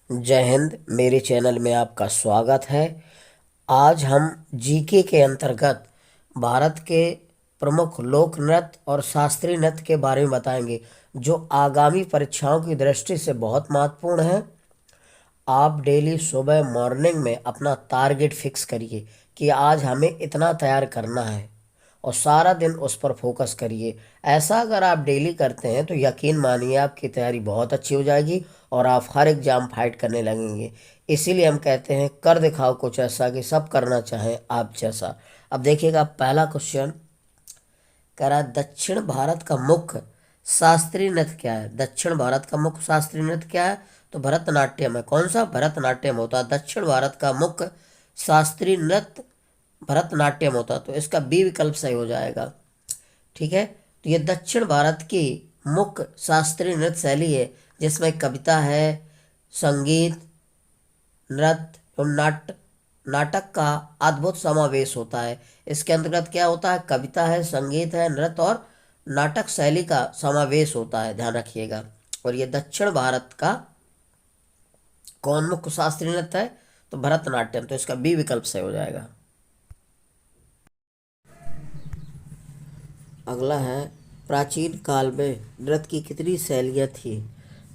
जय हिंद। मेरे चैनल में आपका स्वागत है। आज हम जीके के अंतर्गत भारत के प्रमुख लोक नृत्य और शास्त्रीय नृत्य के बारे में बताएंगे, जो आगामी परीक्षाओं की दृष्टि से बहुत महत्वपूर्ण है। आप डेली सुबह मॉर्निंग में अपना टारगेट फिक्स करिए कि आज हमें इतना तैयार करना है, और सारा दिन उस पर फोकस करिए। ऐसा अगर आप डेली करते हैं तो यकीन मानिए आपकी तैयारी बहुत अच्छी हो जाएगी और आप हर एग्जाम फाइट करने लगेंगे। इसीलिए हम कहते हैं कर दिखाओ कुछ ऐसा कि सब करना चाहें आप जैसा। अब देखिएगा, पहला क्वेश्चन कह रहा है दक्षिण भारत का मुख्य शास्त्रीय नृत्य क्या है। दक्षिण भारत का मुख्य शास्त्रीय नृत्य क्या है? तो भरतनाट्यम है। कौन सा? भरतनाट्यम होता है। दक्षिण भारत का मुख्य शास्त्रीय नृत्य भरतनाट्यम होता है, तो इसका बी विकल्प सही हो जाएगा। ठीक है, तो ये दक्षिण भारत की मुख्य शास्त्रीय नृत्य शैली है, जिसमें कविता है, संगीत, नृत्य और नाटक का अद्भुत समावेश होता है। इसके अंतर्गत क्या होता है? कविता है, संगीत है, नृत्य और नाटक शैली का समावेश होता है, ध्यान रखिएगा। और ये दक्षिण भारत का कौन मुख्य शास्त्रीय नृत्य है? तो भरतनाट्यम, तो इसका बी विकल्प सही हो जाएगा। अगला है प्राचीन काल में नृत्य की कितनी शैलियाँ थी।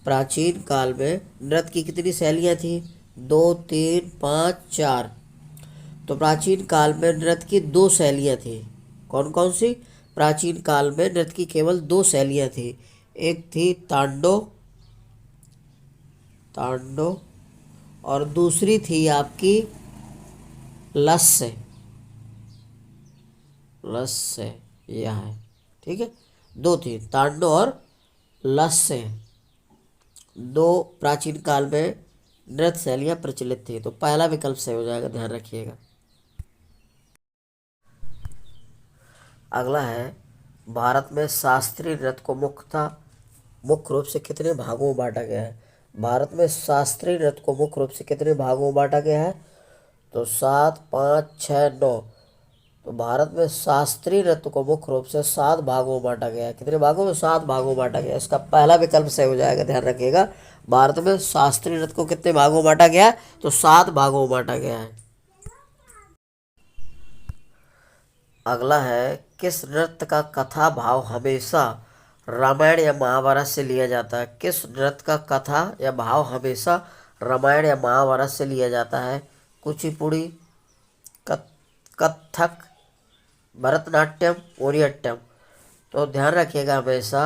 प्राचीन काल में नृत्य की कितनी शैलियाँ थी? 2, 3, 5, 4। तो प्राचीन काल में नृत्य की दो शैलियाँ थी। कौन कौन सी? प्राचीन काल में नृत्य की केवल दो शैलियाँ थी। एक थी तांडो तांडो और दूसरी थी आपकी लस्य। लस्य यह है। ठीक है, दो थी, तांडो और लस्य। दो प्राचीन काल में नृत्य शैलियाँ प्रचलित थी, तो पहला विकल्प सही हो जाएगा, ध्यान रखिएगा। अगला है भारत में शास्त्रीय नृत्य को मुख्य रूप से कितने भागों में बांटा गया है। भारत में शास्त्रीय नृत्य को मुख्य रूप से कितने भागों में बांटा गया है? तो 7, 5, 6, 9। तो भारत में शास्त्रीय नृत्य को मुख्य रूप से 7 भागों में बांटा गया है। कितने भागों में? 7 भागों में बांटा गया है। इसका पहला विकल्प सही हो जाएगा, ध्यान रखिएगा। भारत में शास्त्रीय नृत्य को कितने भागों में बांटा गया है? तो 7 भागों में बांटा गया है। अगला है किस नृत्य का कथा भाव हमेशा रामायण या महाभारत से लिया जाता है। किस नृत्य का कथा या भाव हमेशा रामायण या महाभारत से लिया जाता है? कुचिपुड़ी, कथक, भरतनाट्यम, मोहिनीअट्टम। तो ध्यान रखिएगा, हमेशा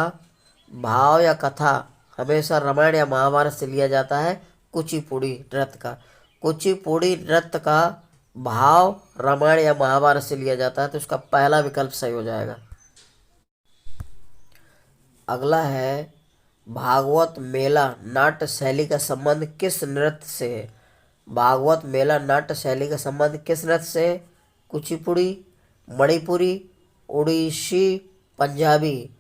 भाव या कथा हमेशा रामायण या महाभारत से लिया जाता है। कुचिपुड़ी नृत्य का कुचिपुड़ी नृत्य का भाव रामायण या महाभारत से लिया जाता है, तो इसका पहला विकल्प सही हो जाएगा। अगला है भागवत मेला नाट्य शैली का संबंध किस नृत्य से है। भागवत मेला नाट्य शैली का संबंध किस नृत्य से है? कुचिपुड़ी, मणिपुरी, उड़ीसी, पंजाबी।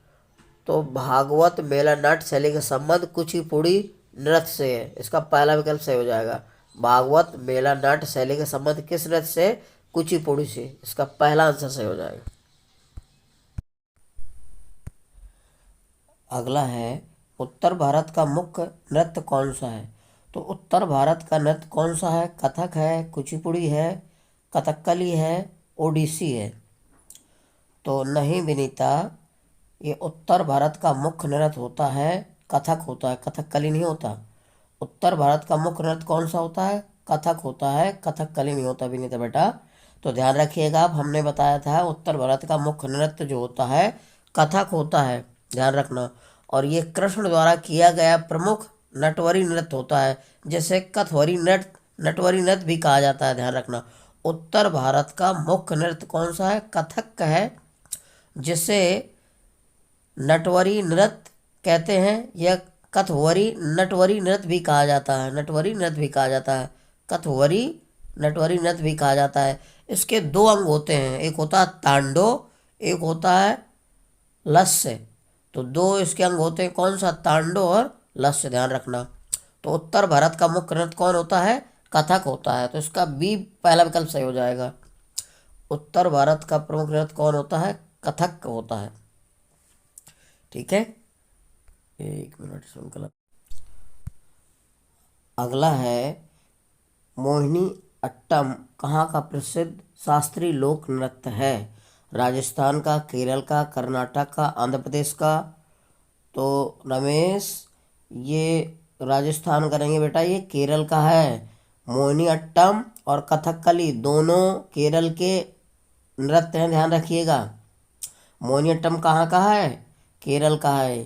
तो भागवत मेला नाट्य शैली का संबंध कुचिपुड़ी नृत्य से है। इसका पहला विकल्प सही हो जाएगा। भागवत मेला नाट्य शैली का संबंध किस नृत्य से? कुचिपुड़ी से। इसका पहला आंसर सही हो जाएगा। अगला है उत्तर भारत का मुख्य नृत्य कौन सा है। तो उत्तर भारत का नृत्य कौन सा है? कथक है, कुचिपुड़ी है, कथकली है, ओडिसी है। तो नहीं विनीता, ये उत्तर भारत का मुख्य नृत्य होता है कथक होता है, कथकली नहीं होता। उत्तर भारत का मुख्य नृत्य कौन सा होता है? कथक होता है, कथकली नहीं होता विनीता बेटा। तो ध्यान रखिएगा, अब हमने बताया था उत्तर भारत का मुख्य नृत्य जो होता है कथक होता है, ध्यान रखना। और ये कृष्ण द्वारा किया गया प्रमुख नटवरी नृत्य होता है, जैसे कथवरी नृत्य, नटवरी नृत्य भी कहा जाता है, ध्यान रखना। उत्तर भारत का मुख्य नृत्य कौन सा है? कथक का है, जिसे नटवरी नृत्य कहते हैं, या कथवरी नटवरी नृत्य भी कहा जाता है। नटवरी नृत्य भी कहा जाता है, कथवरी नटवरी नृत्य भी कहा जाता है। इसके दो अंग होते हैं, एक होता है तांडो, एक होता है लस्य। तो दो इसके अंग होते हैं, कौन सा? तांडो और लस्य, ध्यान रखना। तो उत्तर भारत का मुख्य नृत्य कौन होता है? कथक होता है, तो इसका बी पहला विकल्प सही हो जाएगा। उत्तर भारत का प्रमुख नृत्य कौन होता है? कथक होता है। ठीक है, एक मिनट संकल्प। अगला है मोहिनी अट्टम कहाँ का प्रसिद्ध शास्त्रीय लोक नृत्य है? राजस्थान का, केरल का, कर्नाटक का, आंध्र प्रदेश का? तो रमेश, ये राजस्थान करेंगे बेटा, ये केरल का है। मोहिनी अट्टम और कथकली दोनों केरल के नृत्य हैं, ध्यान रखिएगा। मोहिनीअट्टम कहाँ का है? केरल का है।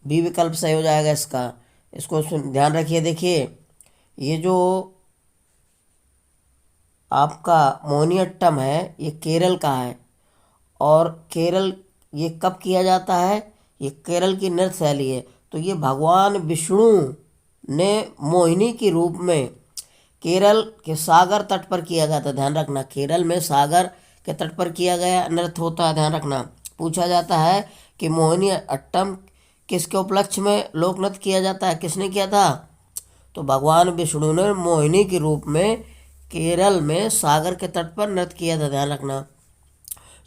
बी विकल्प सही हो जाएगा इसका। इसको ध्यान रखिए। देखिए, ये जो आपका मोहिनीअट्टम है ये केरल का है। और केरल, ये कब किया जाता है? ये केरल की नृत्य शैली है। तो ये भगवान विष्णु ने मोहिनी के रूप में केरल के सागर तट पर किया गया था। ध्यान रखना, केरल में सागर के तट पर किया गया नृत्य होता है। ध्यान रखना, पूछा जाता है कि मोहिनी अट्टम किसके उपलक्ष्य में लोक नृत्य किया जाता है, किसने किया था? तो भगवान विष्णु ने मोहिनी के रूप में केरल में सागर के तट पर नृत्य किया था। ध्यान रखना।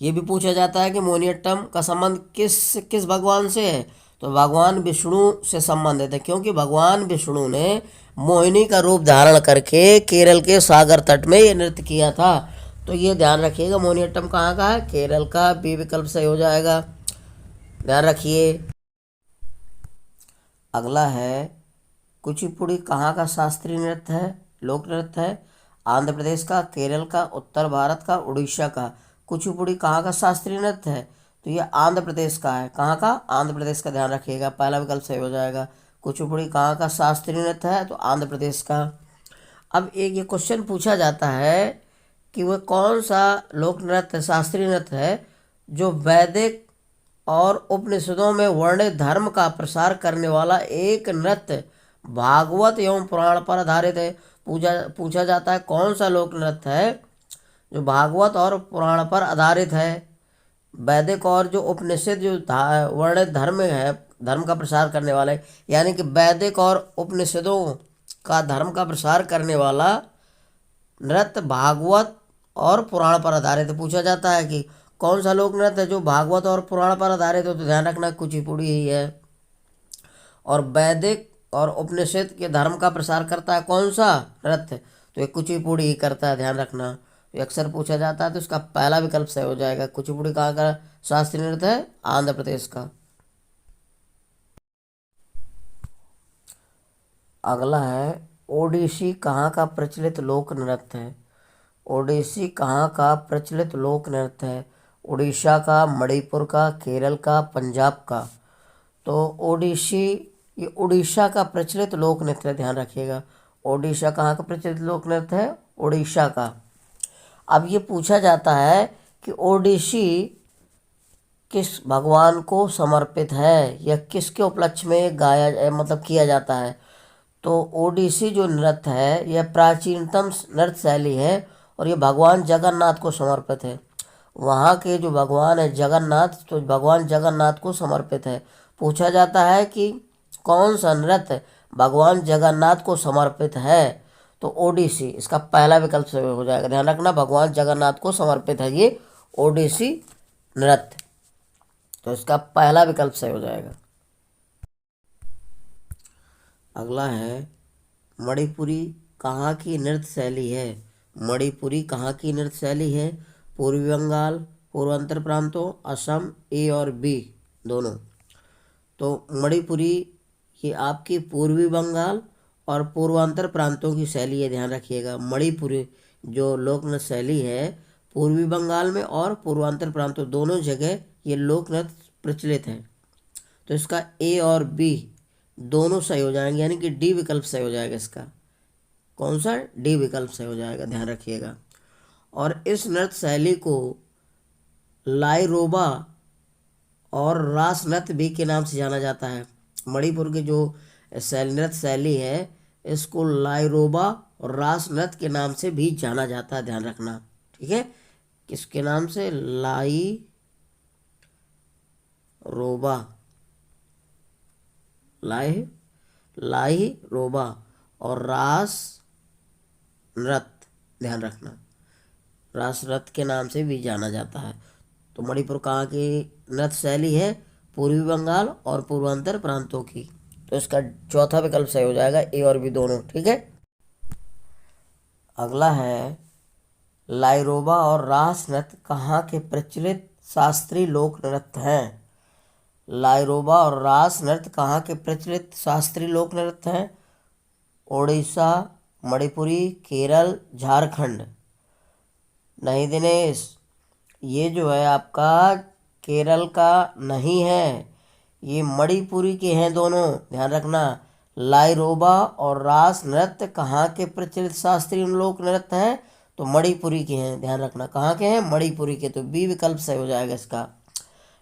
ये भी पूछा जाता है कि मोहिनीअट्टम का संबंध किस किस भगवान से है? तो भगवान विष्णु से संबंधित है, क्योंकि भगवान विष्णु ने मोहिनी का रूप धारण करके केरल के सागर तट में ये नृत्य किया था। तो ये ध्यान रखिएगा, मोहिनीअट्टम कहाँ का है? केरल का। बी विकल्प सही हो जाएगा, ध्यान रखिए। अगला है कुचिपुड़ी कहाँ का शास्त्रीय नृत्य है, लोक नृत्य है? आंध्र प्रदेश का, केरल का, उत्तर भारत का, उड़ीसा का? कुचिपुड़ी कहाँ का शास्त्रीय नृत्य है? तो ये आंध्र प्रदेश का है। कहाँ का? आंध्र प्रदेश का, ध्यान रखिएगा। पहला विकल्प सही हो जाएगा। कुचिपुड़ी कहाँ का शास्त्रीय नृत्य है? तो आंध्र प्रदेश का। अब एक ये क्वेश्चन पूछा जाता है कि वह कौन सा लोक नृत्य, शास्त्रीय नृत्य है जो वैदिक और उपनिषदों में वर्णित धर्म का प्रसार करने वाला एक नृत्य भागवत एवं पुराण पर आधारित है? पूछा जाता है कौन सा लोक नृत्य है जो भागवत और पुराण पर आधारित है, वैदिक और जो उपनिषद जो वर्णित धर्म है, धर्म का प्रसार करने वाले, यानी कि वैदिक और उपनिषदों का धर्म का प्रसार करने वाला नृत्य भागवत और पुराण पर आधारित है। पूछा जाता है कि कौन सा लोक नृत्य है जो भागवत और पुराण पर आधारित हो? तो ध्यान रखना, कुचिपुड़ी ही है। और वैदिक और उपनिषद के धर्म का प्रसार करता है कौन सा नृत्य? तो ये कुचिपुड़ी ही करता है, ध्यान रखना। तो अक्सर पूछा जाता है, तो इसका पहला विकल्प सही हो जाएगा। कुचिपुड़ी कहाँ का शास्त्रीय नृत्य है? आंध्र प्रदेश का। अगला है ओडिसी कहाँ का प्रचलित लोक नृत्य है? ओडिसी कहाँ का प्रचलित लोक नृत्य है? उड़ीसा का, मणिपुर का, केरल का, पंजाब का? तो ओडिसी, ये उड़ीसा का प्रचलित लोक नृत्य है, ध्यान रखिएगा। ओडिशा कहाँ का प्रचलित लोक नृत्य है? उड़ीसा का। अब ये पूछा जाता है कि ओडिसी किस भगवान को समर्पित है या किसके उपलक्ष्य में गाया, मतलब किया जाता है? तो ओडिसी जो नृत्य है यह प्राचीनतम नृत्य शैली है और ये भगवान जगन्नाथ को समर्पित है। वहाँ के जो भगवान है जगन्नाथ, तो भगवान जगन्नाथ को समर्पित है। पूछा जाता है कि कौन सा नृत्य भगवान जगन्नाथ को समर्पित है? तो ओडिसी, इसका पहला विकल्प सही हो जाएगा। ध्यान रखना, भगवान जगन्नाथ को समर्पित है ये ओडिसी नृत्य। तो इसका पहला विकल्प सही हो जाएगा। अगला है मणिपुरी कहाँ की नृत्य शैली है? मणिपुरी कहाँ की नृत्य शैली है? पूर्वी बंगाल, पूर्वोत्तर प्रांतों, असम? ए और बी दोनों? तो मणिपुरी ये आपकी पूर्वी बंगाल और पूर्वांचल प्रांतों की शैली है, ध्यान रखिएगा। मणिपुरी जो लोक नृत्य शैली है पूर्वी बंगाल में और पूर्वांचल प्रांतों दोनों जगह ये लोक नृत्य प्रचलित है। तो इसका ए और बी दोनों सही हो जाएंगे, यानी कि डी विकल्प सही हो जाएगा इसका। कौन सा? डी विकल्प सही हो जाएगा, ध्यान रखिएगा। और इस नृत्य शैली को लाइरोबा और रास नृत्य भी के नाम से जाना जाता है। मणिपुर की जो नृत्य शैली है इसको लाइरोबा और रास नृत्य के नाम से भी जाना जाता है, ध्यान रखना। ठीक है, किसके नाम से? लाई रोबा, लाई रोबा और रास नृत्य, ध्यान रखना, रास नृत्य के नाम से भी जाना जाता है। तो मणिपुर कहाँ की नृत्य शैली है? पूर्वी बंगाल और पूर्वांचल प्रांतों की। तो इसका चौथा विकल्प सही हो जाएगा, ए और बी दोनों। ठीक है। अगला है, लाइरोबा और रास नृत्य कहाँ के प्रचलित शास्त्रीय लोक नृत्य हैं? लाइरोबा और रास नृत्य कहाँ के प्रचलित शास्त्रीय लोक नृत्य हैं? उड़ीसा, मणिपुरी, केरल, झारखंड। नहीं दिनेश, ये जो है आपका केरल का नहीं है, ये मणिपुरी के हैं दोनों, ध्यान रखना। लाइरोबा और रास नृत्य कहाँ के प्रचलित शास्त्रीय लोक नृत्य हैं? तो मणिपुरी के हैं, ध्यान रखना। कहाँ के हैं? मणिपुरी के। तो बी विकल्प सही हो जाएगा इसका।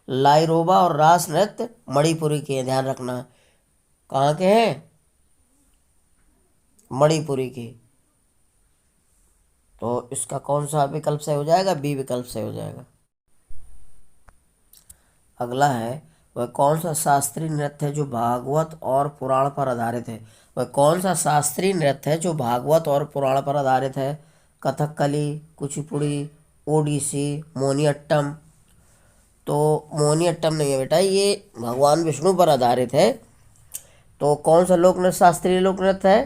लाइरोबा और रास नृत्य मणिपुरी के हैं, ध्यान रखना। कहाँ के हैं? मणिपुरी के। तो इसका कौन सा विकल्प सही हो जाएगा? बी विकल्प सही हो जाएगा। अगला है, वह कौन सा शास्त्रीय नृत्य है जो भागवत और पुराण पर आधारित है? वह कौन सा शास्त्रीय नृत्य है जो भागवत और पुराण पर आधारित है? कथकली, कुचिपुड़ी, ओडिसी, मोहिनीअट्टम। तो मोहिनीअट्टम नहीं है बेटा, ये भगवान विष्णु पर आधारित है। तो कौन सा लोक नृत्य शास्त्रीय लोक नृत्य है?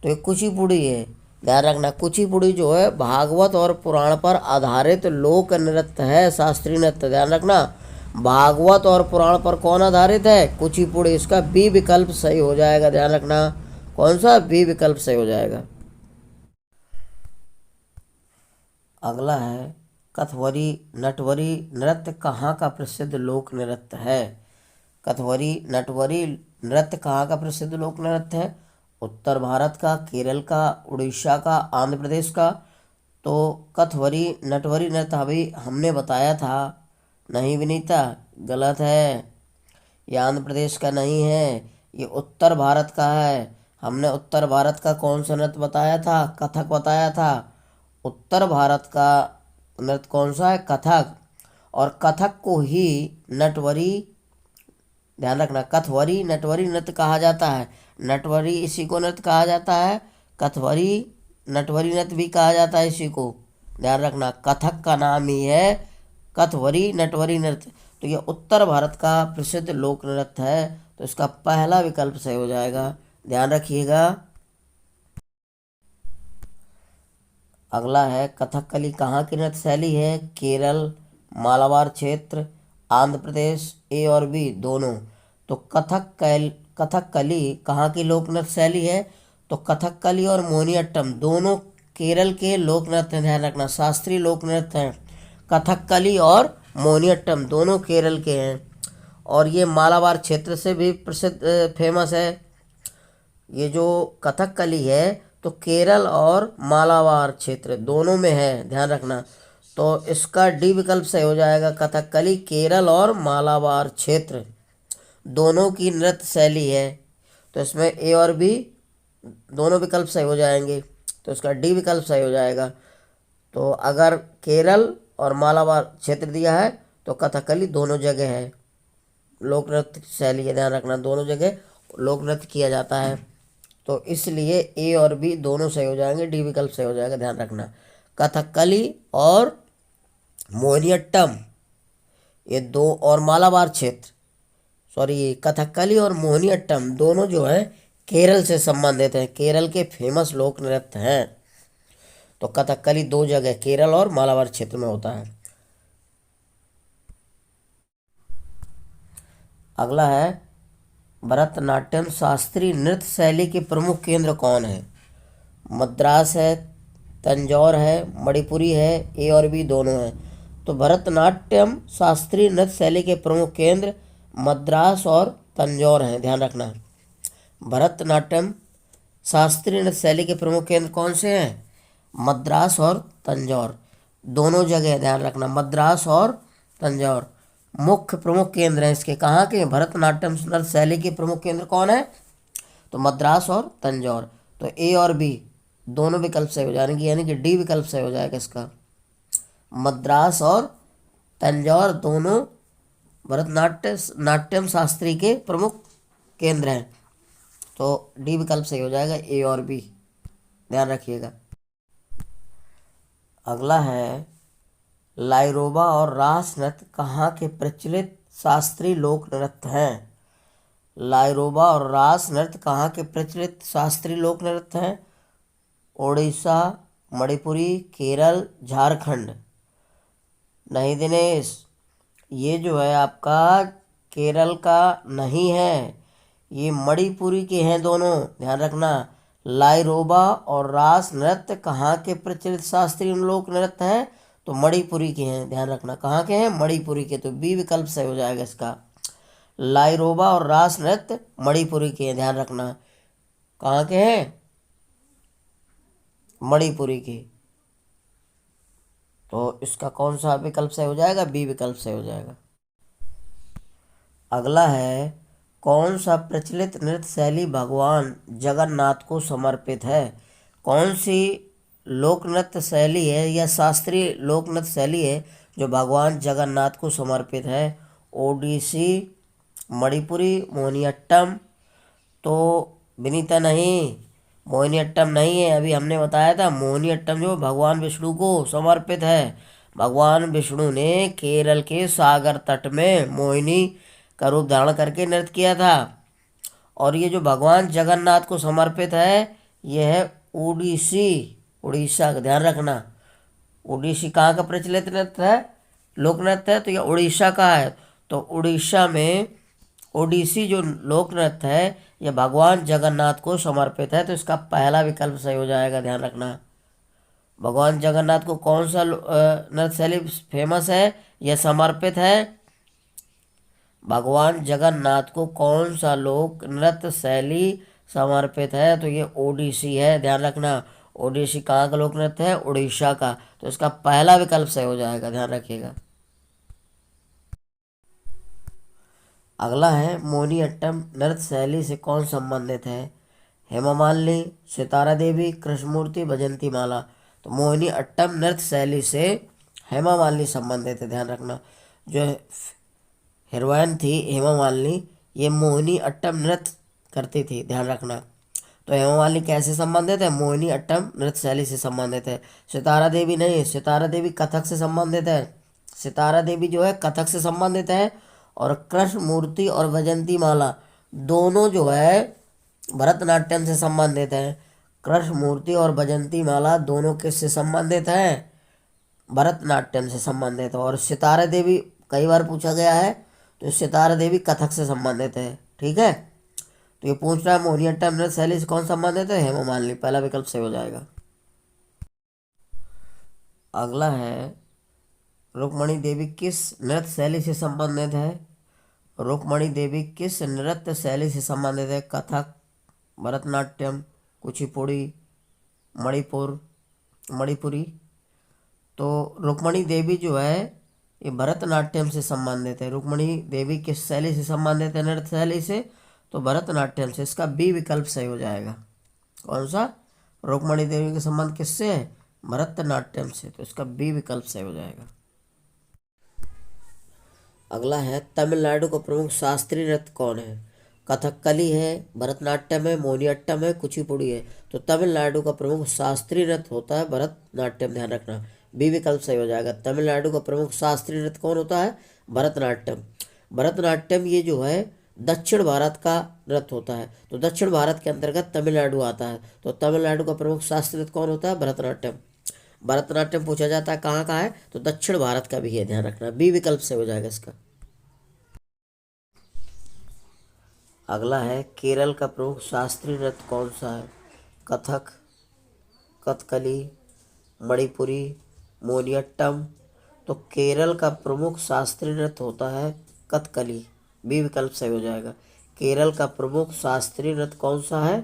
तो ये कुचिपुड़ी है, ध्यान रखना। कुचिपुड़ी जो है भागवत और पुराण पर आधारित लोक नृत्य है, शास्त्रीय नृत्य, ध्यान रखना। भागवत और पुराण पर कौन आधारित है? कुचिपुड़ी। इसका बी विकल्प सही हो जाएगा, ध्यान रखना। कौन सा? बी विकल्प सही हो जाएगा। अगला है, कथवरी नटवरी नृत्य कहाँ का प्रसिद्ध लोक नृत्य है? कथवरी नटवरी नृत्य कहाँ का प्रसिद्ध लोक नृत्य है? उत्तर भारत का, केरल का, उड़ीसा का, आंध्र प्रदेश का। तो कथवरी नटवरी नृत्य अभी हमने बताया था। नहीं विनीता, गलत है। ये आंध्र प्रदेश का नहीं है, ये उत्तर भारत का है। हमने उत्तर भारत का कौन सा नृत्य बताया था? कथक बताया था। उत्तर भारत का नृत्य कौन सा है? कथक। और कथक को ही नटवरी, ध्यान रखना, कथवरी नटवरी नृत्य कहा जाता है। नटवरी इसी को नृत्य कहा जाता है, कथवरी नटवरी नृत्य भी कहा जाता है इसी को, ध्यान रखना। कथक का नाम ही है कथवरी नटवरी नृत्य। तो ये उत्तर भारत का प्रसिद्ध लोक नृत्य है, तो इसका पहला विकल्प सही हो जाएगा, ध्यान रखिएगा। अगला है, कथकली कहाँ की नृत्य शैली है? केरल, मालाबार क्षेत्र, आंध्र प्रदेश। ए और बी दोनों। तो कथकली कहाँ की लोक नृत्य शैली है? तो कथकली और मोहिनीअट्टम दोनों केरल के लोक नृत्य, ध्यान रखना, शास्त्रीय लोक नृत्य हैं। कथकली और मोहिनीअट्टम दोनों केरल के हैं, और ये मालाबार क्षेत्र से भी प्रसिद्ध फेमस है। ये जो कथकली है तो केरल और मालाबार क्षेत्र दोनों में है, ध्यान रखना। तो इसका डी विकल्प सही हो जाएगा। कथकली केरल और मालाबार क्षेत्र दोनों की नृत्य शैली है, तो इसमें ए और बी दोनों विकल्प सही हो जाएंगे, तो इसका डी विकल्प सही हो जाएगा। तो अगर केरल और मालाबार क्षेत्र दिया है तो कथकली दोनों जगह है, लोक नृत्य शैली है, ध्यान रखना, दोनों जगह लोक नृत्य किया जाता है। तो इसलिए ए और बी दोनों सही हो जाएंगे, डी विकल्प सही हो जाएगा, ध्यान रखना। कथकली और मोहिनीअट्टम ये दो, और मालाबार क्षेत्र, सॉरी, कथकली और मोहिनीअट्टम दोनों जो है केरल से संबंधित हैं, केरल के फेमस लोक नृत्य हैं। तो कथकली दो जगह केरल और मालाबार क्षेत्र में होता है। अगला है, भरतनाट्यम शास्त्रीय नृत्य शैली के प्रमुख केंद्र कौन है? मद्रास है, तंजौर है, मणिपुरी है, ए और बी दोनों है। तो भरतनाट्यम शास्त्रीय नृत्य शैली के प्रमुख केंद्र मद्रास और तंजौर हैं, ध्यान रखना। भरतनाट्यम शास्त्रीय नृत्य शैली के प्रमुख केंद्र कौन से हैं? मद्रास और तंजौर दोनों जगह, ध्यान रखना, मद्रास और तंजौर मुख्य प्रमुख केंद्र हैं इसके। कहाँ के? भरतनाट्यम नृत्य शैली के प्रमुख केंद्र कौन है? तो मद्रास और तंजौर। तो ए और बी दोनों विकल्प सही हो जाएंगे, यानी कि डी विकल्प सही हो जाएगा इसका। मद्रास और तंजौर दोनों नाट्यम शास्त्री के प्रमुख केंद्र हैं, तो डी विकल्प सही हो जाएगा, ए और बी, ध्यान रखिएगा। अगला है, लाइरोबा और रास नृत्य कहाँ के प्रचलित शास्त्रीय लोक नृत्य हैं? लाइरोबा और रास नृत्य कहाँ के प्रचलित शास्त्रीय लोक नृत्य हैं? उड़ीसा, मणिपुरी, केरल, झारखंड। नहीं दिनेश, ये जो है आपका केरल का नहीं है, ये मणिपुरी के हैं दोनों, ध्यान रखना। लाइरोबा और रास नृत्य कहाँ के प्रचलित शास्त्रीय लोक नृत्य हैं? तो मणिपुरी के हैं, ध्यान रखना। कहाँ के हैं? मणिपुरी के। तो बी विकल्प सही हो जाएगा इसका। लाइरोबा और रास नृत्य मणिपुरी के हैं, ध्यान रखना। कहाँ के हैं? मणिपुरी के। तो इसका कौन सा विकल्प सही हो जाएगा? बी विकल्प सही हो जाएगा। अगला है, कौन सा प्रचलित नृत्य शैली भगवान जगन्नाथ को समर्पित है? कौन सी लोक नृत्य शैली है या शास्त्रीय लोक नृत्य शैली है जो भगवान जगन्नाथ को समर्पित है? ओडिसी, मणिपुरी, मोहिनीअट्टम। तो विनीता नहीं, मोहिनीअट्टम नहीं है। अभी हमने बताया था मोहिनीअट्टम जो भगवान विष्णु को समर्पित है। भगवान विष्णु ने केरल के सागर तट में मोहिनी का रूप धारण करके नृत्य किया था। और ये जो भगवान जगन्नाथ को समर्पित है, यह है ओडिसी, उड़ीसा का, ध्यान रखना। ओडिसी कहाँ का प्रचलित नृत्य है? लोक नृत्य है, तो यह उड़ीसा का है। तो उड़ीसा में ओडिसी जो लोक नृत्य है, यह भगवान जगन्नाथ को समर्पित है। तो इसका पहला विकल्प सही हो जाएगा, ध्यान रखना। भगवान जगन्नाथ को कौन सा नृत्य शैली फेमस है, यह समर्पित है? भगवान जगन्नाथ को कौन सा लोक नृत्य शैली समर्पित है? तो ये ओडिसी है, ध्यान रखना। ओडिसी कहाँ का लोक नृत्य है? उड़ीसा का। तो इसका पहला विकल्प सही हो जाएगा, ध्यान रखिएगा। अगला है, मोहिनीअट्टम नृत्य शैली से कौन संबंधित है? हेमा मालिनी, सितारा देवी, कृष्णमूर्ति, बजंती माला। तो मोहिनीअट्टम नृत्य शैली से हेमा मालिनी संबंधित है, ध्यान रखना। जो हीरोइन थी हेमा मालिनी, ये मोहिनी अट्टम नृत्य करती थी, ध्यान रखना। तो हेमा मालिनी कैसे संबंधित है? मोहिनी अट्टम नृत्य शैली से संबंधित है। सितारा देवी नहीं, सितारा देवी कथक से संबंधित है। सितारा देवी जो है कथक से संबंधित है। और कृष्ण मूर्ति और वैजंती माला दोनों जो है भरतनाट्यम से संबंधित है। कृष्ण मूर्ति और वैजंती माला दोनों किससे संबंधित हैं? भरतनाट्यम से संबंधित है। और सितारा देवी कई बार पूछा गया है, तो सितारा देवी कथक से संबंधित है, ठीक है। तो ये पूछ रहा है मोहिनीअट्टम नृत्य शैली से कौन संबंधित है? हेमा मालिनी, पहला विकल्प सही हो जाएगा। अगला है, रुक्मणी देवी किस नृत्य शैली से संबंधित है? रुक्मणी देवी किस नृत्य शैली से संबंधित है? कथक, भरतनाट्यम, कुचिपुड़ी, मणिपुरी। तो रुक्मणी देवी जो है ये भरतनाट्यम से संबंधित है। रुक्मणी देवी किस शैली से संबंधित है? नृत्य शैली से। तो भरतनाट्यम से। इसका बी विकल्प सही हो जाएगा। कौन सा? रुक्मणी देवी का संबंध किससे है? भरतनाट्यम से। तो इसका बी विकल्प सही हो जाएगा। अगला है, तमिलनाडु का प्रमुख शास्त्रीय नृत्य कौन है? कथकली है, भरतनाट्यम है, मोहिनीअट्टम है, कुचिपुड़ी है। तो तमिलनाडु का प्रमुख शास्त्रीय नृत्य होता है भरतनाट्यम, ध्यान रखना। बी विकल्प सही हो जाएगा। तमिलनाडु का प्रमुख शास्त्रीय नृत्य कौन होता है? भरतनाट्यम। भरतनाट्यम ये जो है दक्षिण भारत का नृत्य होता है। तो दक्षिण भारत के अंतर्गत तमिलनाडु आता है। तो तमिलनाडु का प्रमुख शास्त्रीय नृत्य कौन होता है? भरतनाट्यम। भरतनाट्यम पूछा जाता है कहाँ का है, तो दक्षिण भारत का भी है, ध्यान रखना। बी विकल्प से हो जाएगा इसका। अगला है, केरल का प्रमुख शास्त्रीय नृत्य कौन सा है? कथक, कथकली, मणिपुरी, मोहिनीअट्टम। तो केरल का प्रमुख शास्त्रीय नृत्य होता है कथकली। बी विकल्प सही हो जाएगा। केरल का प्रमुख शास्त्रीय नृत्य कौन सा है?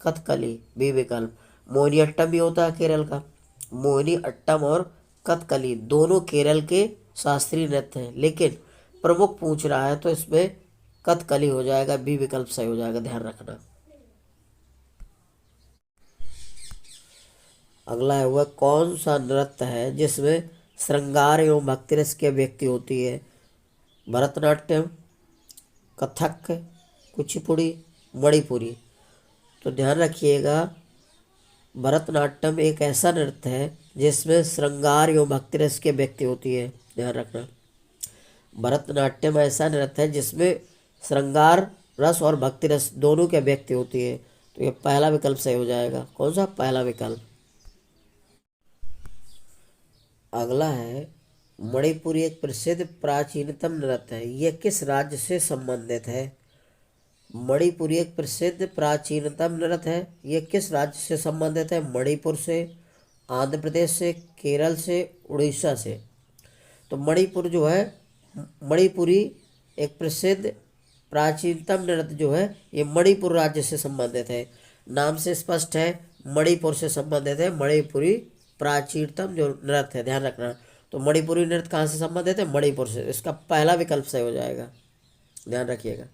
कथकली, बी विकल्प। मोहिनीअट्टम भी होता है केरल का। मोहिनीअट्टम और कथकली दोनों केरल के शास्त्रीय नृत्य हैं, लेकिन प्रमुख पूछ रहा है तो इसमें कथकली हो जाएगा। बी विकल्प सही हो जाएगा, ध्यान रखना। अगला है, वह कौन सा नृत्य है जिसमें श्रृंगार एवं भक्ति रस की अभिव्यक्ति होती है? भरतनाट्यम, कथक, कुचिपुड़ी, मणिपुरी। तो ध्यान रखिएगा, भरतनाट्यम एक ऐसा नृत्य है जिसमें श्रृंगार एवं भक्ति रस की अभिव्यक्ति होती है, ध्यान रखना। भरतनाट्यम ऐसा नृत्य है जिसमें श्रृंगार रस और भक्ति रस दोनों की अभिव्यक्ति होती है। तो ये पहला विकल्प सही हो जाएगा। कौन सा? पहला विकल्प। अगला है, मणिपुरी एक प्रसिद्ध प्राचीनतम नृत्य है, यह किस राज्य से संबंधित है? मणिपुरी एक प्रसिद्ध प्राचीनतम नृत्य है, यह किस राज्य से संबंधित है? मणिपुर से, आंध्र प्रदेश से, केरल से, उड़ीसा से। तो मणिपुर जो है, मणिपुरी एक प्रसिद्ध प्राचीनतम नृत्य जो है ये मणिपुर राज्य से संबंधित है। नाम से स्पष्ट है, मणिपुर से संबंधित है। मणिपुरी प्राचीनतम जो नृत्य है, ध्यान रखना। तो मणिपुरी नृत्य कहाँ से संबंधित है? मणिपुर से। इसका पहला विकल्प सही हो जाएगा, ध्यान रखिएगा।